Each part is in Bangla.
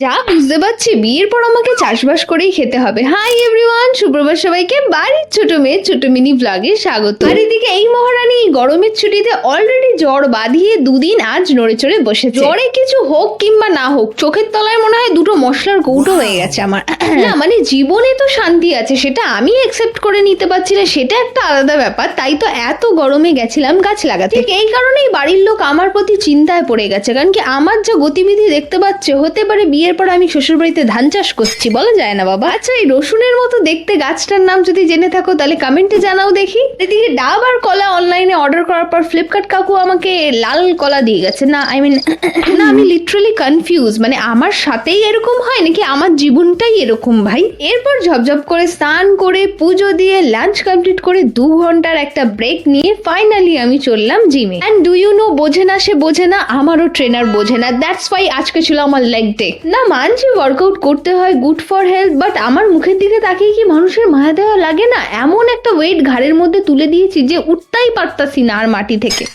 যা বুঝতে পারছি বিয়ের পর আমাকে চাষবাস করেই খেতে হবে। হাই এভরিওয়ান, সুপ্রভাত সবাইকে বাড়ির ছোট মেয়ে ছোট মিনি ব্লগে স্বাগত। আর এদিকে এই মহারানী গরমের ছুটিতে অলরেডি জ্বর বাঁধিয়ে দুদিন আজ নড়ে চড়ে বসেছে। জ্বরে কিছু হোক কিংবা না হোক, চোখের তলায় মনে হয় দুটো মশলার কৌটো হয়ে গেছে আমার। না মানে জীবনে তো শান্তি আছে, সেটা আমি একসেপ্ট করে নিতে পারছি না, সেটা একটা আলাদা ব্যাপার। তাই তো এত গরমে গেছিলাম গাছ লাগাতে। ঠিক এই কারণেই বাড়ির লোক আমার প্রতি চিন্তায় পড়ে গেছে, কারণ কি আমার যা গতিবিধি দেখতে পাচ্ছে, হতে পারে বিয়ের পর আমি শ্বশুর বাড়িতে ধান চাষ করছি, বলা যায় না বাবা। আচ্ছা, এই রসুনের মতো দেখতে গাছটার নাম যদি জেনে থাকো তাহলে কমেন্টে জানাও দেখি। এদিকে ডাব আর কলা অনলাইনে অর্ডার করার পর ফ্লিপকার্ট কাকু আমাকে লাল কলা দিয়ে গেছে। না না, আমি লিটারালি কনফিউজ, মানে আমার সাথেই এরকম হয় নাকি আমার জীবনটাই এরকম ভাই। এরপর ঝপঝপ করে স্নান করে পুজো দিয়ে লাঞ্চ কমপ্লিট করে 2 ঘন্টার একটা ব্রেক নিয়ে ফাইনালি আমি চললাম জিমে। এন্ড ডু ইউ নো, বোঝে না সে বোঝে না, আমারও ট্রেনার বোঝে না। দ্যাটস ওয়াই আজকে ছিল আমার লেগ ডে। না মানছি ওয়ার্কআউট করতে হয়, গুড ফর হেলথ, বাট আমার মুখের দিকে তাকিয়ে কি মানুষের মায়া দেওয়া লাগে না? এমন একটা ওয়েট ঘাড়ের মধ্যে তুলে দিয়েছি যে উঠতেই পারতাছি না আর মাটি থেকে।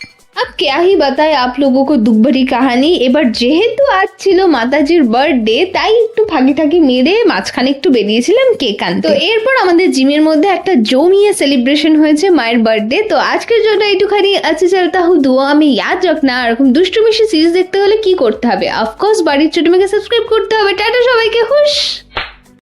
अब क्या ही बताए आप लोगों को दुख भरी कहानी। এবার যেহেতু আজ ছিল মাতাজির বার্থডে, তাই একটু ফাঁকি টাকি মেরে মাঝখানে একটু বেরিয়েছিলাম কেক আনতে। তো এরপর আমাদের জিমের মধ্যে একটা জমিয়ে সেলিব্রেশন হয়েছে মায়ের বার্থডে। তো আজকের জন্য একটুখানি আচ্ছা চলতা হু দুয়া আমি ইয়াদ রাখনা। এরকম দুষ্টু মিষ্টি সিরিজ দেখতে হলে কি করতে হবে? অফকোর্স বাড়ির ছোট মেয়েকে সাবস্ক্রাইব করতে হবে। টাটা সবাইকে, হুশ।